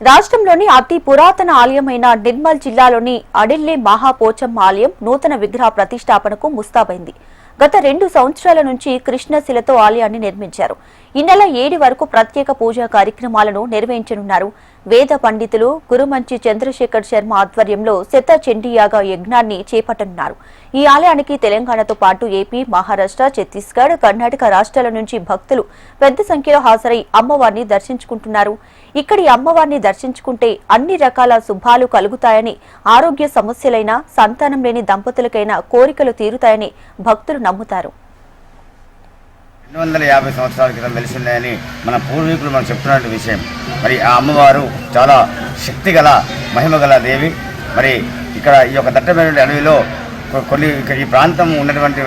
రాష్ట్రంలోని అతి పురాతన ఆలయమైన నిర్మల్ జిల్లాలోని అడిల్లే మహాపోచమ్మ ఆలయం నూతన విగ్రహ ప్రతిష్టాపనకు ముస్తాబైంది. గత 2 సంవత్సరాల నుంచి కృష్ణశిలతో ఆలయాన్ని నిర్మించారు. ఈ నెల 7 వరకు ప్రత్యేక పూజా కార్యక్రమాలను నిర్వహించనున్నారు. వేద పండితులు గురుమంచి చంద్రశేఖర్ శర్మ ఆధ్వర్యంలో శత చండీయాగ యజ్ఞాన్ని చేపట్టనున్నారు. ఈ ఆలయానికి తెలంగాణతో పాటు ఏపీ, మహారాష్ట్ర, ఛత్తీస్గఢ్, కర్ణాటక రాష్ట్రాల నుంచి భక్తులు పెద్ద సంఖ్యలో హాజరై అమ్మవారిని దర్శించుకుంటున్నారు. ఇక్కడి అమ్మవారిని దర్శించుకుంటే అన్ని రకాల శుభాలు కలుగుతాయని, ఆరోగ్య సమస్యలైనా, సంతానం లేని దంపతులకైనా కోరికలు తీరుతాయని భక్తులు నమ్ముతారు. 250 సంవత్సరాల క్రితం వెలిసిందని మన పూర్వీకులు మనం చెప్తున్న విషయం. మరి ఆ అమ్మవారు చాలా శక్తిగల మహిమగల దేవి. మరి ఇక్కడ ఈ యొక్క దట్టమైనటువంటి అడవిలో కొన్ని ఈ ప్రాంతం ఉన్నటువంటి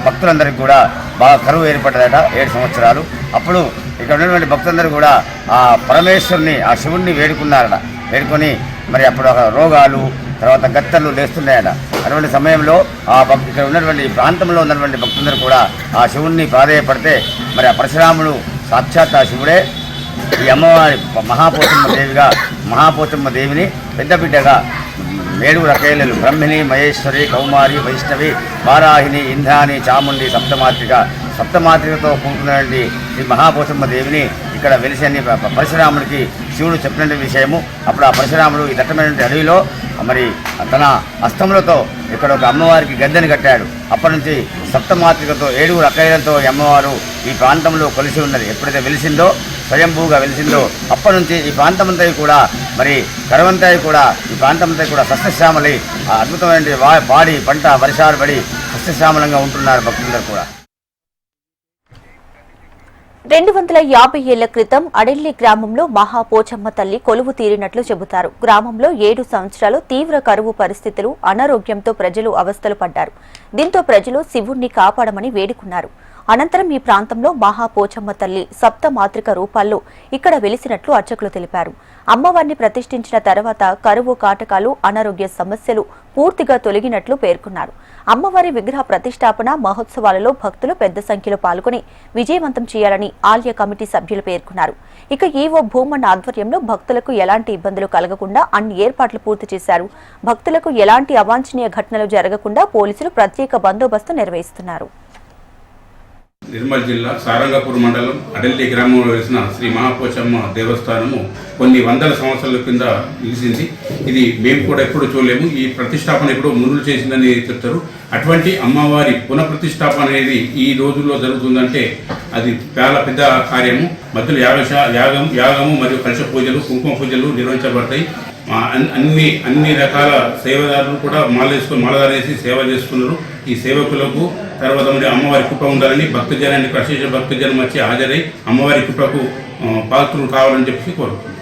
భక్తులందరికీ కూడా బాగా కరువు ఏర్పడ్డదట 7 సంవత్సరాలు. అప్పుడు ఇక్కడ ఉన్నటువంటి భక్తులందరూ కూడా ఆ పరమేశ్వరుని, ఆ శివుణ్ణి వేడుకొని మరి అప్పుడు రోగాలు, తర్వాత గత్తర్లు లేస్తున్నాయట. అటువంటి సమయంలో ఇక్కడ ఉన్నటువంటి ప్రాంతంలో ఉన్నటువంటి భక్తులందరూ కూడా ఆ శివుణ్ణి ప్రాధేయపడితే మరి ఆ పరశురాముడు సాక్షాత్ ఆ శివుడే ఈ అమ్మవారి మహాపోచమ్మ దేవిని పెద్ద బిడ్డగా 7 రకేలలు బ్రహ్మిణి, మహేశ్వరి, కౌమారి, వైష్ణవి, వారాహిని, ఇంద్రాణి, చాముండి, సప్తమాత్రికతో కూడుకున్నటువంటి ఈ మహాపోచమ్మ దేవిని ఇక్కడ వెలిసని పరశురాముడికి శివుడు చెప్పిన విషయము. అప్పుడు ఆ పరశురాముడు ఈ దట్టమైనటువంటి అడవిలో మరి తన అస్తములతో ఇక్కడ ఒక అమ్మవారికి గద్దెని కట్టాడు. అప్పటి నుంచి సప్తమాత్రికతో 7 రకాలతో ఈ అమ్మవారు ఈ ప్రాంతంలో కొలిసి ఉన్నది. ఎప్పుడైతే వెలిసిందో, స్వయంభూగా వెలిసిందో, అప్పటి నుంచి ఈ ప్రాంతమంతా కూడా మరి కరవంతా కూడా ఈ ప్రాంతమంతా కూడా సస్యశ్యామలై అద్భుతమైన పాడి పంట వర్షాలు పడి సస్యశ్యామలంగా ఉంటున్నారు భక్తులందరూ కూడా. 250 ఏళ్ల క్రితం అడిల్లి గ్రామంలో మహాపోచమ్మ తల్లి కొలువు తీరినట్లు చెబుతారు. గ్రామంలో 7 సంవత్సరాలు తీవ్ర కరువు పరిస్థితులు, అనారోగ్యంతో ప్రజలు అవస్థలు పడ్డారు. దీంతో ప్రజలు శివుణ్ణి కాపాడమని వేడుకున్నారు. అనంతరం ఈ ప్రాంతంలో మహాపోచమ్మ తల్లి సప్తమాత్రిక రూపాల్లో ఇక్కడ వెలిసినట్లు అర్చకులు తెలిపారు. అమ్మవారిని ప్రతిష్ఠించిన తర్వాత కరువు కాటకాలు, అనారోగ్య సమస్యలు పూర్తిగా తొలగినట్లు పేర్కొన్నారు. అమ్మవారి విగ్రహ ప్రతిష్టాపన మహోత్సవాలలో భక్తులు పెద్ద సంఖ్యలో పాల్గొని విజయవంతం చేయాలని ఆలయ కమిటీ సభ్యులు పేర్కొన్నారు. ఇక ఈవో భూమన్న ఆధ్వర్యంలో భక్తులకు ఎలాంటి ఇబ్బందులు కలగకుండా అన్ని ఏర్పాట్లు పూర్తి చేశారు. భక్తులకు ఎలాంటి అవాంఛనీయ ఘటనలు జరగకుండా పోలీసులు ప్రత్యేక బందోబస్తు నిర్వహిస్తున్నారు. నిర్మల్ జిల్లా సారంగపూర్ మండలం అడల్లి గ్రామంలో వెలిసిన శ్రీ మహాపోచమ్మ దేవస్థానము కొన్ని వందల సంవత్సరాల కింద నిలిచింది. ఇది మేము కూడా ఎప్పుడు చూడలేము. ఈ ప్రతిష్టాపన ఎప్పుడో మునులు చేసిందని చెప్తారు. అటువంటి అమ్మవారి పునఃప్రతిష్టాపన అనేది ఈ రోజుల్లో జరుగుతుందంటే అది చాలా పెద్ద కార్యము. మధ్యలో యాగము మరియు కలశ పూజలు, కుంకుమ పూజలు నిర్వహించబడతాయి. అన్ని రకాల సేవదారులు కూడా మాలధారేసి సేవ చేస్తున్నారు. ఈ సేవకులకు తర్వాత మరి అమ్మవారి కృప ఉండాలని భక్తజనాన్ని, ప్రశేష భక్తజనం వచ్చి హాజరై అమ్మవారి కృపకు పాత్రలు కావాలని చెప్పి కోరుకుంటున్నారు.